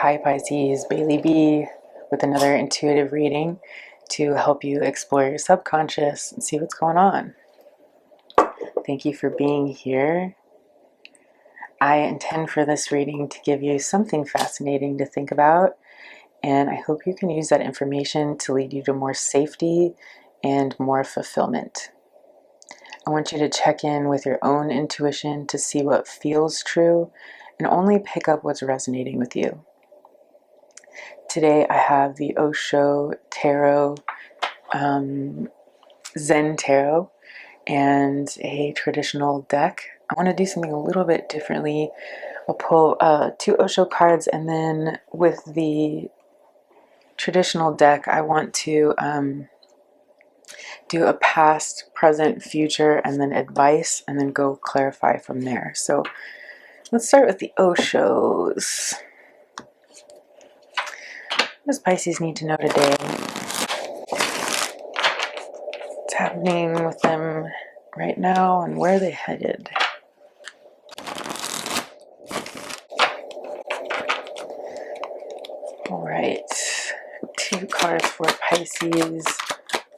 Hi Pisces, Bailey B with another intuitive reading to help you explore your subconscious and see what's going on. Thank you for being here. I intend for this reading to give you something fascinating to think about, and I hope you can use that information to lead you to more safety and more fulfillment. I want you to check in with your own intuition to see what feels true and only pick up what's resonating with you. Today I have the Osho Tarot, Zen Tarot, and a traditional deck. I want to do something a little bit differently. I'll pull 2 Osho cards, and then with the traditional deck I want to do a past, present, future, and then advice, and then go clarify from there. So let's start with the Oshos. What does Pisces need to know today? What's happening with them right now and where are they headed? All right, 2 cards for Pisces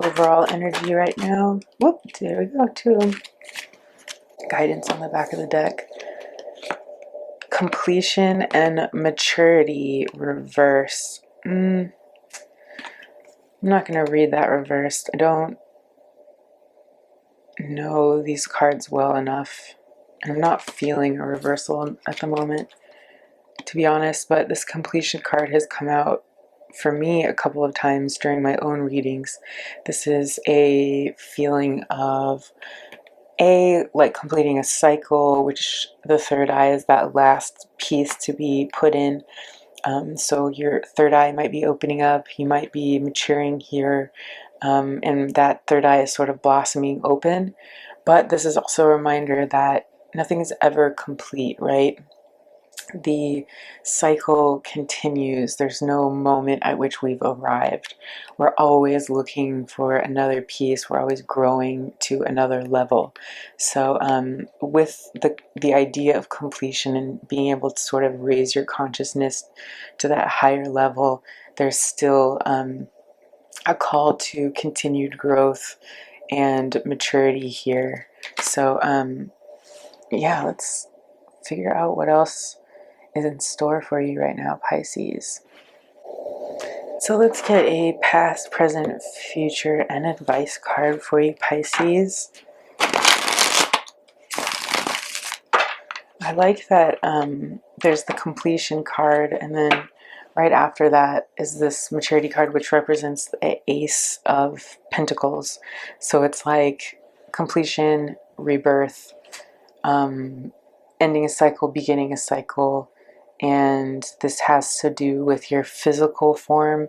overall energy right now. Whoop, there we go, 2 of them. Guidance on the back of the deck. Completion and maturity reverse. I'm not going to read that reversed. I don't know these cards well enough, and I'm not feeling a reversal at the moment, to be honest, but this completion card has come out for me a couple of times during my own readings. This is a feeling of like completing a cycle, which the third eye is that last piece to be put in. So your third eye might be opening up, you might be maturing here, and that third eye is sort of blossoming open. But this is also a reminder that nothing is ever complete, right? The cycle continues. There's no moment at which we've arrived. We're always looking for another piece. We're always growing to another level. So with the idea of completion and being able to sort of raise your consciousness to that higher level, there's still a call to continued growth and maturity here. So yeah, let's figure out what else is in store for you right now, Pisces. So let's get a past, present, future, and advice card for you, Pisces. I like that there's the completion card, and then right after that is this maturity card, which represents the Ace of Pentacles. So it's like completion, rebirth, ending a cycle, beginning a cycle. And this has to do with your physical form,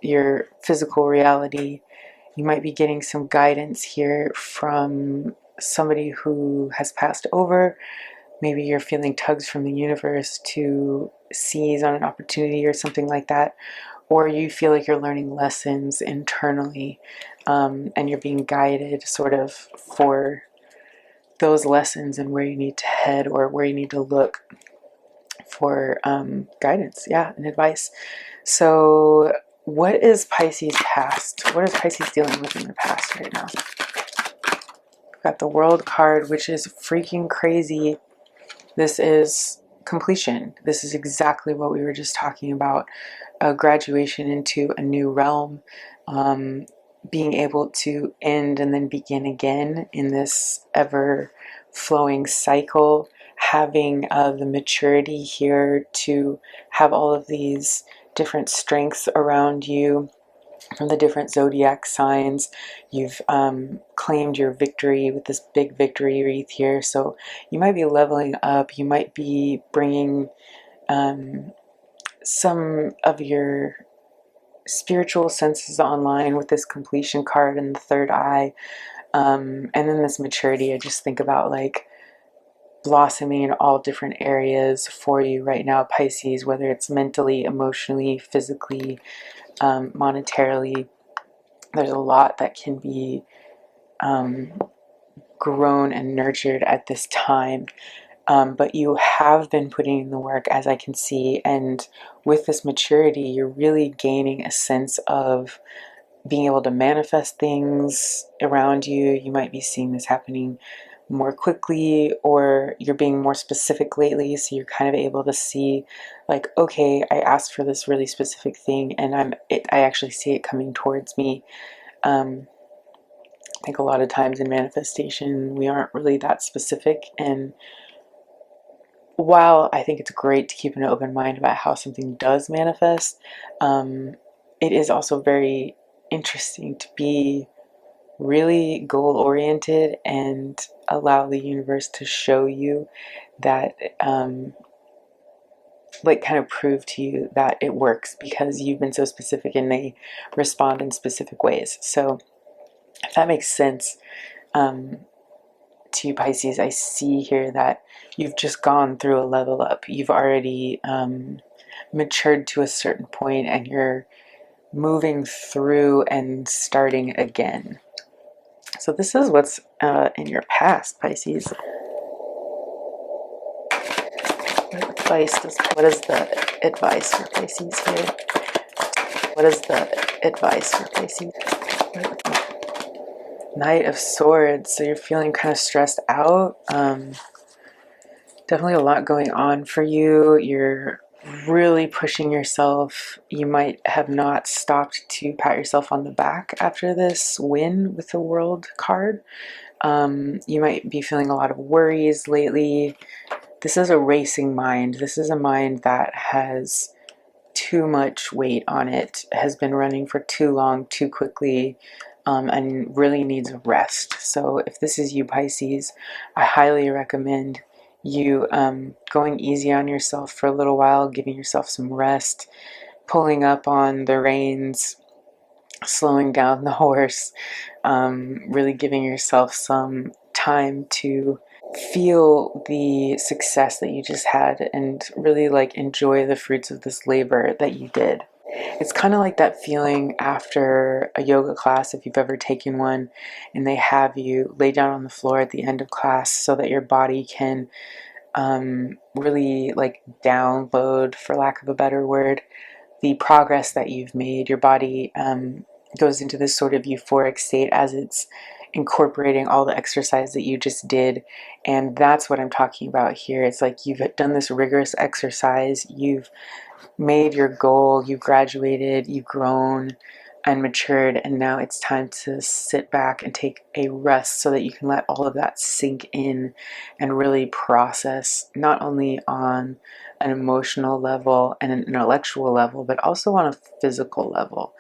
your physical reality. You might be getting some guidance here from somebody who has passed over. Maybe you're feeling tugs from the universe to seize on an opportunity or something like that. Or you feel like you're learning lessons internally, and you're being guided sort of for those lessons and where you need to head or where you need to look for guidance, and advice. So what is Pisces past? What is Pisces dealing with in the past right now? We've got the World card, which is freaking crazy. This is completion. This is exactly what we were just talking about. A graduation into a new realm. Being able to end and then begin again in this ever-flowing cycle. Having the maturity here to have all of these different strengths around you from the different zodiac signs. You've claimed your victory with this big victory wreath here. So you might be leveling up. You might be bringing some of your spiritual senses online with this completion card and the third eye. And then this maturity, I just think about like blossoming in all different areas for you right now, Pisces, whether it's mentally, emotionally, physically, monetarily. There's a lot that can be grown and nurtured at this time. but you have been putting in the work, as I can see, and with this maturity, you're really gaining a sense of being able to manifest things around you. You might be seeing this happening more quickly, or you're being more specific lately, so you're kind of able to see, like, okay, I asked for this really specific thing, and I actually see it coming towards me. I think a lot of times in manifestation, we aren't really that specific, and while I think it's great to keep an open mind about how something does manifest, it is also very interesting to be really goal oriented and allow the universe to show you that, like, kind of prove to you that it works because you've been so specific and they respond in specific ways. So, if that makes sense, to you, Pisces, I see here that you've just gone through a level up. You've already matured to a certain point, and you're moving through and starting again. So this is what's in your past, Pisces. What is the advice for Pisces here? What is the advice for Pisces? Knight of Swords. So you're feeling kind of stressed out. Definitely a lot going on for you. You're really pushing yourself. You might have not stopped to pat yourself on the back after this win with the World card. You might be feeling a lot of worries lately. This is a racing mind. This is a mind that has too much weight on it, has been running for too long, too quickly, and really needs a rest. So if this is you, Pisces, I highly recommend you going easy on yourself for a little while, giving yourself some rest, pulling up on the reins, slowing down the horse, really giving yourself some time to feel the success that you just had and really like enjoy the fruits of this labor that you did. It's kind of like that feeling after a yoga class, if you've ever taken one, and they have you lay down on the floor at the end of class so that your body can really like download, for lack of a better word, the progress that you've made. Your body goes into this sort of euphoric state as it's incorporating all the exercise that you just did. And that's what I'm talking about here. It's like you've done this rigorous exercise, you've made your goal, you've graduated, you've grown and matured, and now it's time to sit back and take a rest so that you can let all of that sink in and really process, not only on an emotional level and an intellectual level, but also on a physical level.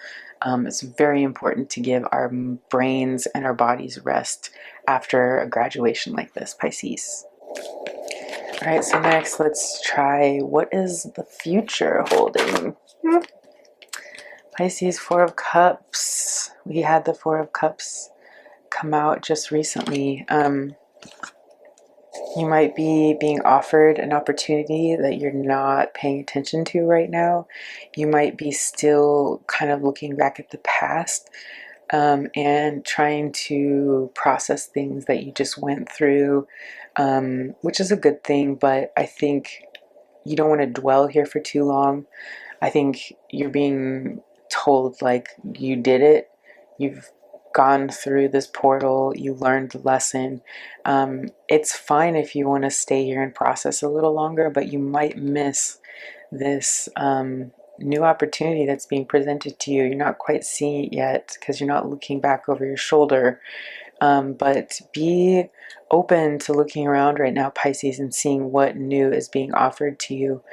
It's very important to give our brains and our bodies rest after a graduation like this, Pisces. All right, so next let's try, what is the future holding? Pisces, Four of Cups. We had the Four of Cups come out just recently. You might be being offered an opportunity that you're not paying attention to right now. You might be still kind of looking back at the past and trying to process things that you just went through, which is a good thing, but I think you don't want to dwell here for too long. I think you're being told, like, you did it, you've gone through this portal, you learned the lesson. It's fine if you want to stay here and process a little longer, but you might miss this new opportunity that's being presented to you. You're not quite seeing it yet because you're not looking back over your shoulder. But be open to looking around right now, Pisces, and seeing what new is being offered to you.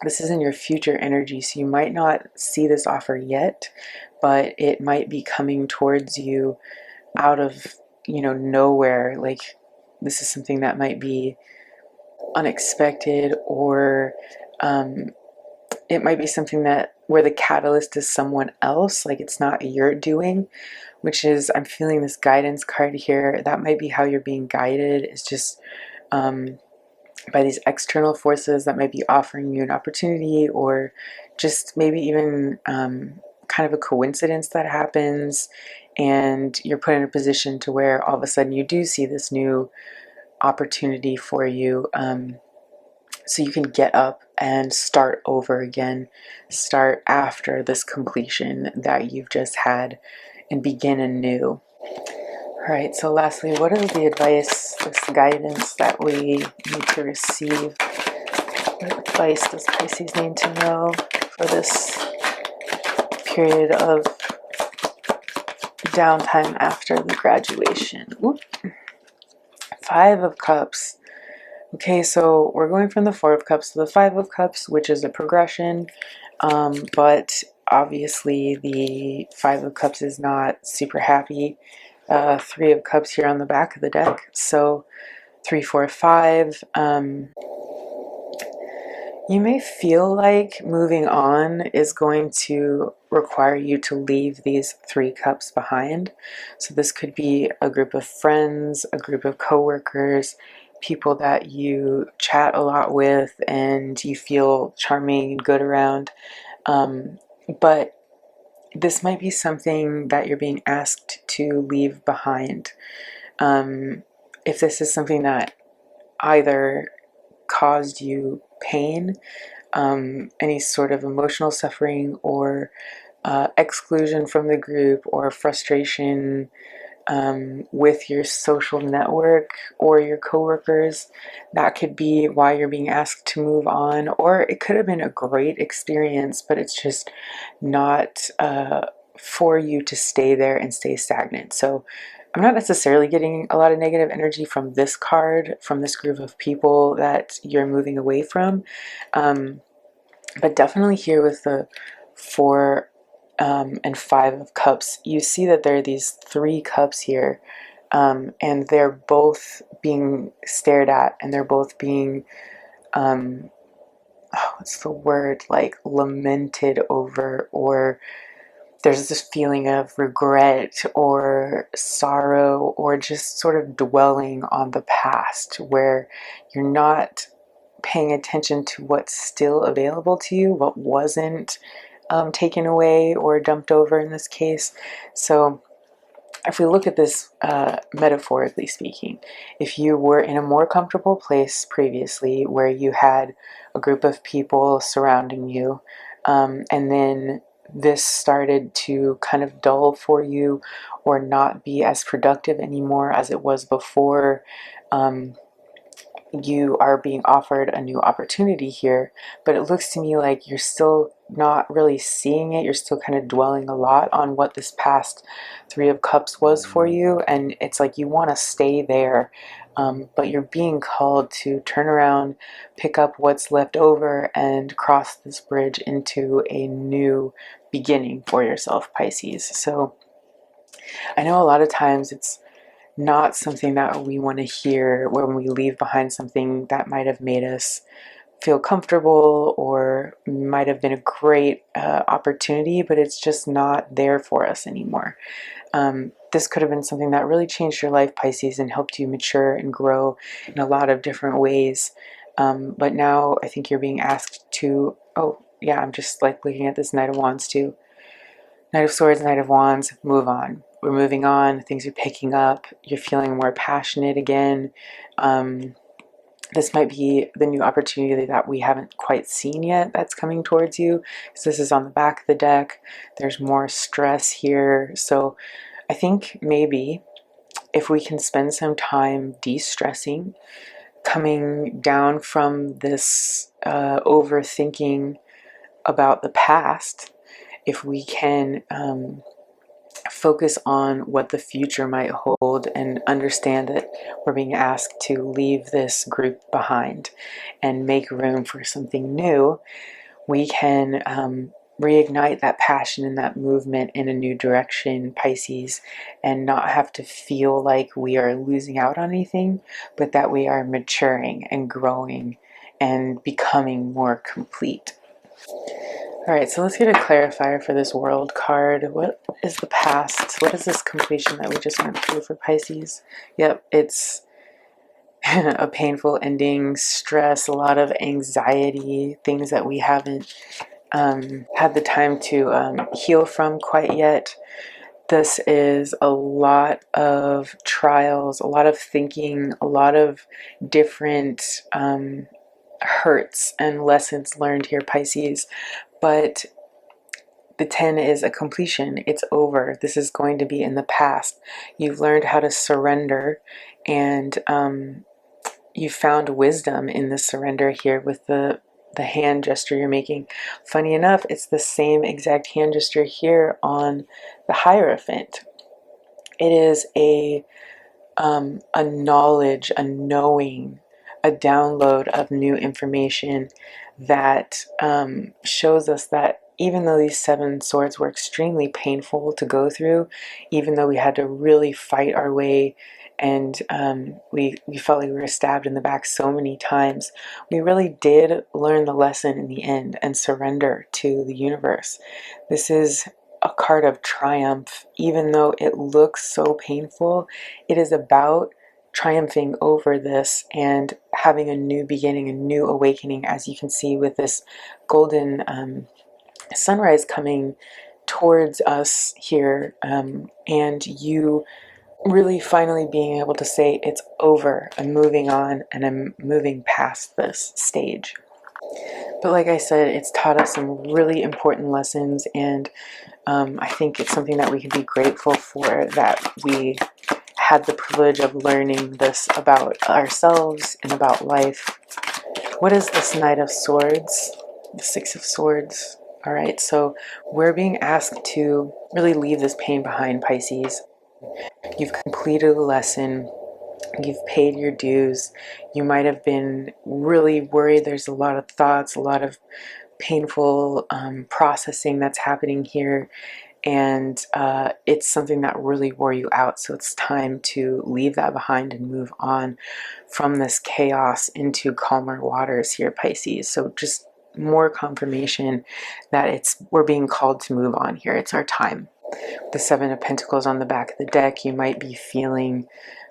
This is in your future energy, so you might not see this offer yet, but it might be coming towards you out of, nowhere. Like, this is something that might be unexpected, or it might be something that where the catalyst is someone else, like it's not your doing, which is, I'm feeling this guidance card here. That might be how you're being guided, is just by these external forces that might be offering you an opportunity, or just maybe even kind of a coincidence that happens, and you're put in a position to where all of a sudden you do see this new opportunity for you, so you can get up and start over again, start after this completion that you've just had, and begin anew. All right, so lastly, what is the advice, this guidance that we need to receive? What advice does Pisces need to know for this period of downtime after the graduation? Ooh. Five of Cups. Okay, so we're going from the Four of Cups to the Five of Cups, which is a progression, but obviously the Five of Cups is not super happy. Three of Cups here on the back of the deck, so 3, 4, 5. You may feel like moving on is going to require you to leave these 3 cups behind. So this could be a group of friends, a group of coworkers, people that you chat a lot with and you feel charming and good around. But this might be something that you're being asked to leave behind. If this is something that either caused you pain, any sort of emotional suffering, or exclusion from the group, or frustration with your social network or your coworkers, that could be why you're being asked to move on. Or it could have been a great experience, but it's just not for you to stay there and stay stagnant. So I'm not necessarily getting a lot of negative energy from this card, from this group of people that you're moving away from. But definitely here with the 4 and 5 of Cups, you see that there are these 3 cups here, and they're both being stared at, and they're both being, what's the word, like lamented over, or there's this feeling of regret or sorrow, or just sort of dwelling on the past where you're not paying attention to what's still available to you, what wasn't taken away or dumped over in this case. So if we look at this metaphorically speaking, if you were in a more comfortable place previously where you had a group of people surrounding you, and then this started to kind of dull for you or not be as productive anymore as it was before, you are being offered a new opportunity here, but it looks to me like you're still not really seeing it. You're still kind of dwelling a lot on what this past 3 of Cups was for you, and it's like you want to stay there, but you're being called to turn around, pick up what's left over, and cross this bridge into a new beginning for yourself, Pisces. So I know a lot of times it's not something that we want to hear when we leave behind something that might have made us feel comfortable or might have been a great opportunity, but it's just not there for us anymore. This could have been something that really changed your life, Pisces, and helped you mature and grow in a lot of different ways. But now I think you're being asked to, oh yeah, I'm just like looking at this Knight of Wands too. Knight of Swords, Knight of Wands, move on. We're moving on. Things are picking up. You're feeling more passionate again. This might be the new opportunity that we haven't quite seen yet that's coming towards you. So this is on the back of the deck. There's more stress here. So I think maybe if we can spend some time de-stressing, coming down from this overthinking about the past, if we can focus on what the future might hold and understand that we're being asked to leave this group behind and make room for something new, we can reignite that passion and that movement in a new direction, Pisces, and not have to feel like we are losing out on anything, but that we are maturing and growing and becoming more complete. All right, so let's get a clarifier for this World card. What is the past? What is this completion that we just went through for Pisces? Yep, it's a painful ending, stress, a lot of anxiety, things that we haven't had the time to heal from quite yet. This is a lot of trials, a lot of thinking, a lot of different hurts and lessons learned here, Pisces. But the 10 is a completion. It's over. This is going to be in the past. You've learned how to surrender, and you found wisdom in the surrender here with the hand gesture you're making. Funny enough, it's the same exact hand gesture here on the Hierophant. It is a knowledge, a knowing, a download of new information that shows us that even though these 7 swords were extremely painful to go through, even though we had to really fight our way, and we felt like we were stabbed in the back so many times, we really did learn the lesson in the end and surrender to the universe. This is a card of triumph. Even though it looks so painful, it is about triumphing over this and having a new beginning, a new awakening, as you can see with this golden sunrise coming towards us here, and you really finally being able to say, it's over, I'm moving on, and I'm moving past this stage. But like I said, it's taught us some really important lessons, and I think it's something that we can be grateful for, that we had the privilege of learning this about ourselves and about life. What is this Knight of Swords? The 6 of Swords. All right, so we're being asked to really leave this pain behind, Pisces. You've completed a lesson. You've paid your dues. You might have been really worried. There's a lot of thoughts, a lot of painful processing that's happening here, and it's something that really wore you out. So it's time to leave that behind and move on from this chaos into calmer waters here, Pisces. So just more confirmation that we're being called to move on here. It's our time. The 7 of Pentacles on the back of the deck. You might be feeling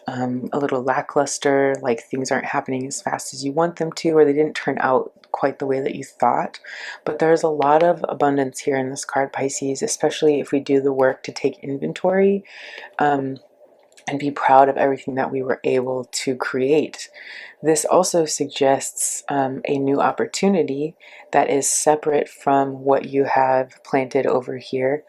a little lackluster, like things aren't happening as fast as you want them to, or they didn't turn out quite the way that you thought. But there's a lot of abundance here in this card, Pisces, especially if we do the work to take inventory and be proud of everything that we were able to create. This also suggests a new opportunity that is separate from what you have planted over here.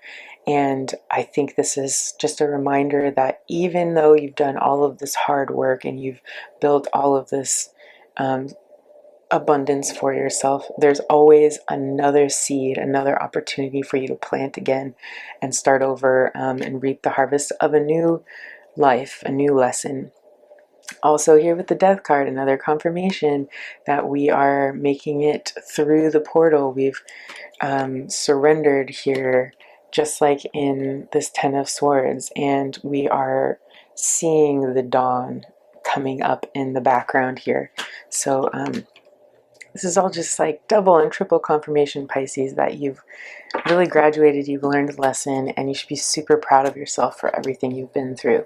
And I think this is just a reminder that even though you've done all of this hard work and you've built all of this abundance for yourself, there's always another seed, another opportunity for you to plant again and start over and reap the harvest of a new life, a new lesson. Also here with the Death card, another confirmation that we are making it through the portal. We've surrendered here, just like in this 10 of Swords, and we are seeing the dawn coming up in the background here. So this is all just like double and triple confirmation, Pisces, that you've really graduated, you've learned a lesson, and you should be super proud of yourself for everything you've been through.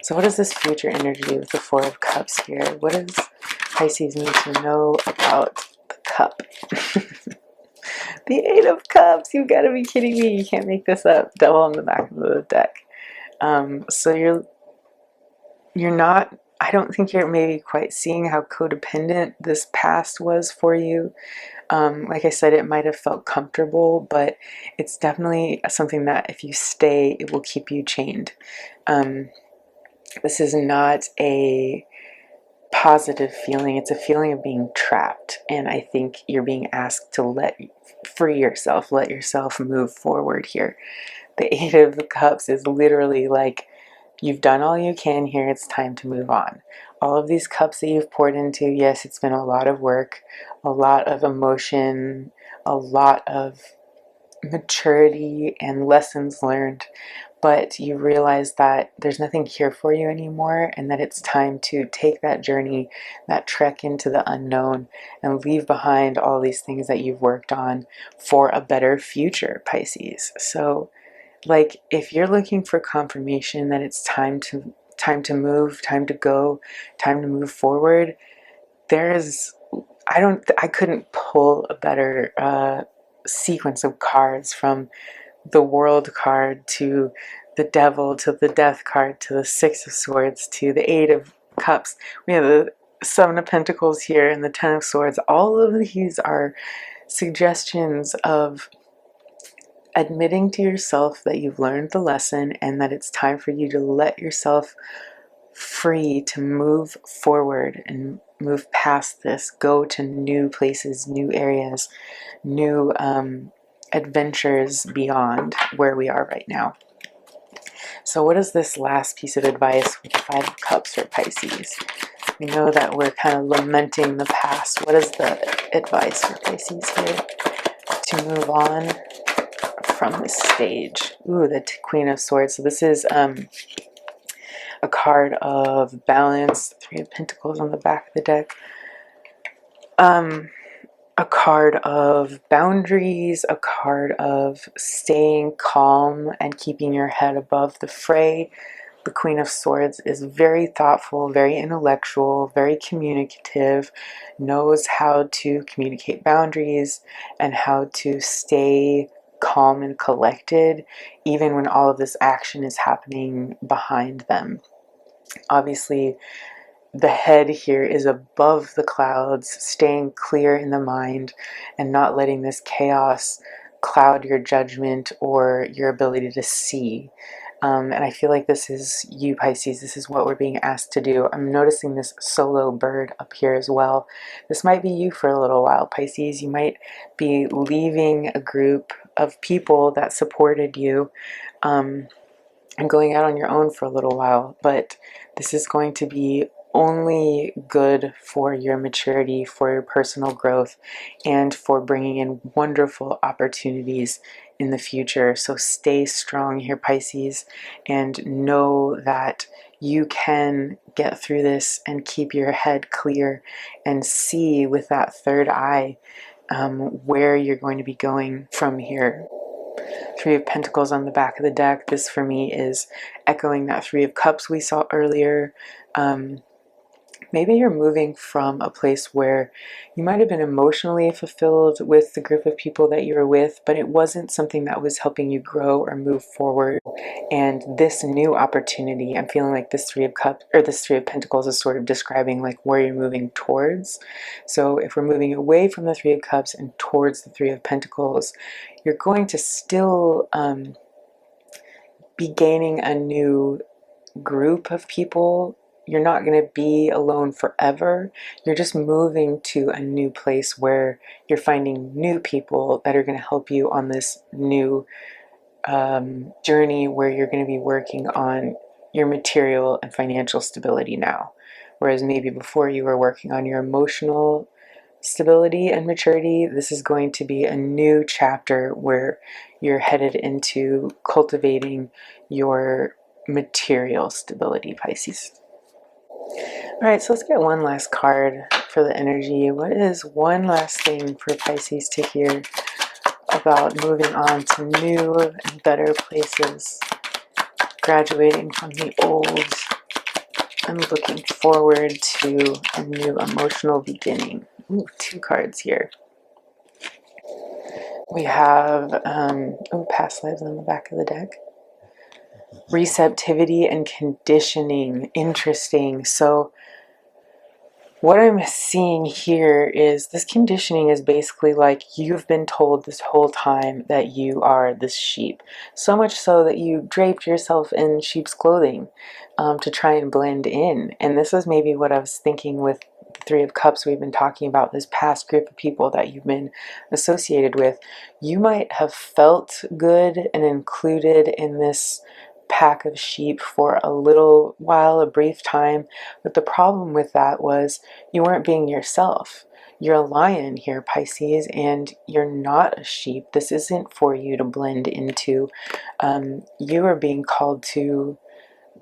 So what is this future energy with the 4 of Cups here? What does Pisces need to know about the cup? The 8 of Cups, you've got to be kidding me. You can't make this up. Devil on the back of the deck. So you're not, I don't think you're maybe quite seeing how codependent this past was for you. Like I said, it might have felt comfortable, but it's definitely something that if you stay, it will keep you chained. This is not a positive feeling. It's a feeling of being trapped, and I think you're being asked to free yourself, let yourself move forward here. The 8 of Cups is literally like, you've done all you can here, it's time to move on. All of these cups that you've poured into, yes, it's been a lot of work, a lot of emotion, a lot of maturity and lessons learned, but you realize that there's nothing here for you anymore, and that it's time to take that journey, that trek into the unknown, and leave behind all these things that you've worked on for a better future, Pisces. So like, if you're looking for confirmation that it's time to move, time to go, time to move forward, I couldn't pull a better sequence of cards from the World card to the Devil to the Death card to the Six of Swords to the Eight of Cups. We have the Seven of Pentacles here and the Ten of Swords. All of these are suggestions of admitting to yourself that you've learned the lesson and that it's time for you to let yourself free to move forward and move past this, go to new places, new areas, new adventures beyond where we are right now. So what is this last piece of advice with the Five of Cups for Pisces? We know that we're kind of lamenting the past. What is the advice for Pisces here to move on from this stage? Ooh, the Queen of Swords. So this is a card of balance, Three of Pentacles on the back of the deck. A card of boundaries, a card of staying calm and keeping your head above the fray. The Queen of Swords is very thoughtful, very intellectual, very communicative, knows how to communicate boundaries and how to stay calm and collected even when all of this action is happening behind them. Obviously, the head here is above the clouds, staying clear in the mind and not letting this chaos cloud your judgment or your ability to see. And I feel like this is you, Pisces. This is what we're being asked to do. I'm noticing this solo bird up here as well. This might be you for a little while, Pisces. You might be leaving a group of people that supported you and going out on your own for a little while. But this is going to be only good for your maturity, for your personal growth, and for bringing in wonderful opportunities in the future. So stay strong here, Pisces, and know that you can get through this and keep your head clear and see with that third eye where you're going to be going from here. Three of Pentacles on the back of the deck. This for me is echoing that Three of Cups we saw earlier. Maybe you're moving from a place where you might have been emotionally fulfilled with the group of people that you were with, but it wasn't something that was helping you grow or move forward. And this new opportunity, I'm feeling like this Three of Cups or this Three of Pentacles is sort of describing like where you're moving towards. So if we're moving away from the Three of Cups and towards the Three of Pentacles, you're going to still be gaining a new group of people. You're not going to be alone forever. You're just moving to a new place where you're finding new people that are going to help you on this new journey where you're going to be working on your material and financial stability now. Whereas maybe before you were working on your emotional stability and maturity, this is going to be a new chapter where you're headed into cultivating your material stability, Pisces. All right, so let's get one last card for the energy. What is one last thing for Pisces to hear about moving on to new and better places, graduating from the old and looking forward to a new emotional beginning? Ooh, two cards here. We have past lives on the back of the deck. Receptivity and conditioning. Interesting. So what I'm seeing here is this conditioning is basically like you've been told this whole time that you are this sheep. So much so that you draped yourself in sheep's clothing to try and blend in. And this is maybe what I was thinking with the Three of Cups we've been talking about, this past group of people that you've been associated with. You might have felt good and included in this pack of sheep for a little while, a brief time, but the problem with that was you weren't being yourself. You're a lion here, Pisces, and you're not a sheep. This isn't for you to blend into. You are being called to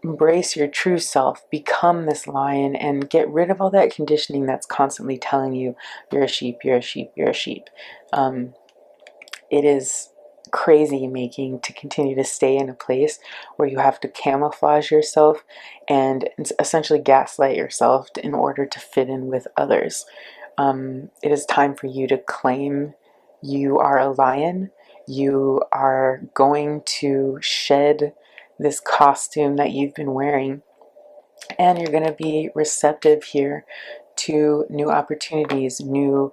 embrace your true self, become this lion, and get rid of all that conditioning that's constantly telling you you're a sheep, you're a sheep, you're a sheep. It is crazy making to continue to stay in a place where you have to camouflage yourself and essentially gaslight yourself in order to fit in with others. It is time for you to claim you are a lion You are going to shed this costume that you've been wearing, and you're going to be receptive here to new opportunities, new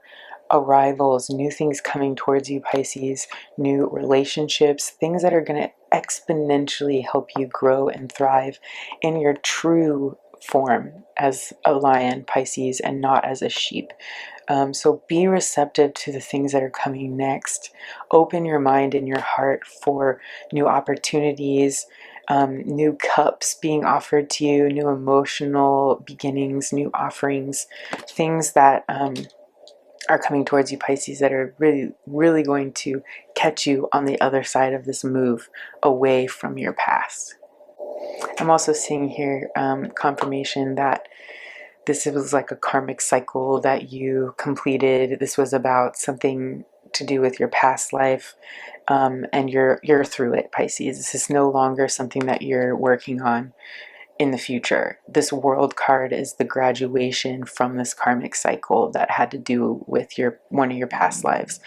arrivals, new things coming towards you, Pisces, new relationships, things that are going to exponentially help you grow and thrive in your true form as a lion, Pisces, and not as a sheep. So be receptive to the things that are coming next. Open your mind and your heart for new opportunities, new cups being offered to you, new emotional beginnings, new offerings, things that are coming towards you, Pisces, that are really, really going to catch you on the other side of this move away from your past. I'm also seeing here confirmation that this was like a karmic cycle that you completed. This was about something to do with your past life, and you're through it, Pisces. This is no longer something that you're working on in the future. This world card is the graduation from this karmic cycle that had to do with one of your past lives.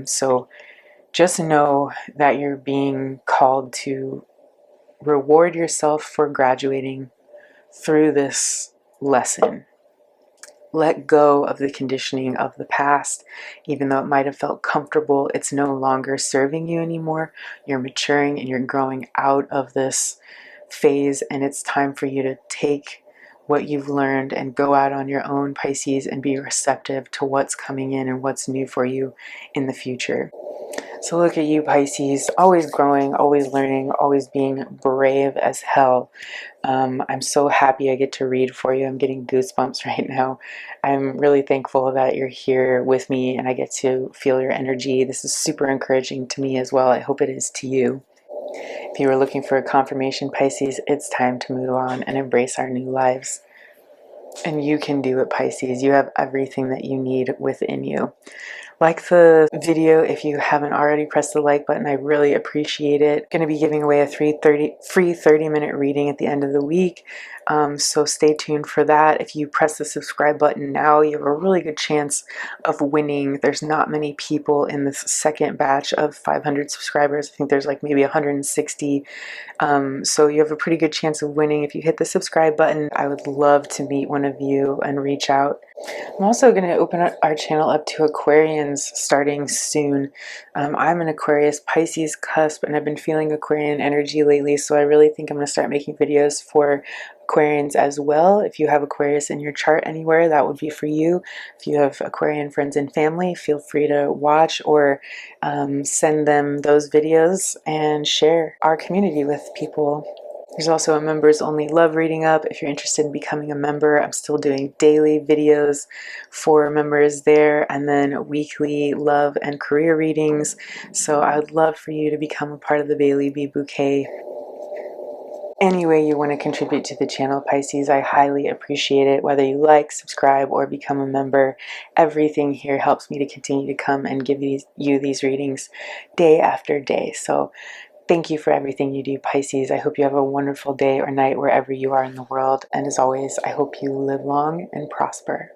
So just know that you're being called to reward yourself for graduating through this lesson. Let go of the conditioning of the past. Even though it might have felt comfortable, it's no longer serving you anymore. You're maturing and you're growing out of this phase, and it's time for you to take what you've learned and go out on your own, Pisces, and be receptive to what's coming in and what's new for you in the future. So look at you, Pisces, always growing, always learning, always being brave as hell. I'm so happy I get to read for you. I'm getting goosebumps right now. I'm really thankful that you're here with me and I get to feel your energy. This is super encouraging to me as well. I hope it is to you. If you were looking for a confirmation, Pisces, it's time to move on and embrace our new lives. And you can do it, Pisces. You have everything that you need within you. Like the video if you haven't already. Pressed the like button. I really appreciate it. Going to be giving away a free 30-minute reading at the end of the week. So stay tuned for that. If you press the subscribe button now, you have a really good chance of winning. There's not many people in this second batch of 500 subscribers. I think there's like maybe 160. So you have a pretty good chance of winning if you hit the subscribe button. I would love to meet one of you and reach out. I'm also going to open our channel up to Aquarians starting soon. I'm an Aquarius Pisces cusp, and I've been feeling Aquarian energy lately, so I really think I'm going to start making videos for Aquarians as well. If you have Aquarius in your chart anywhere, that would be for you. If you have Aquarian friends and family, feel free to watch or send them those videos and share our community with people. There's also a members only love reading up. If you're interested in becoming a member, I'm still doing daily videos for members there, and then weekly love and career readings. So I would love for you to become a part of the BaileeBee Bouquet. Any way you want to contribute to the channel, Pisces, I highly appreciate it. Whether you like, subscribe, or become a member, everything here helps me to continue to come and give you these readings day after day. So thank you for everything you do, Pisces. I hope you have a wonderful day or night wherever you are in the world. And as always, I hope you live long and prosper.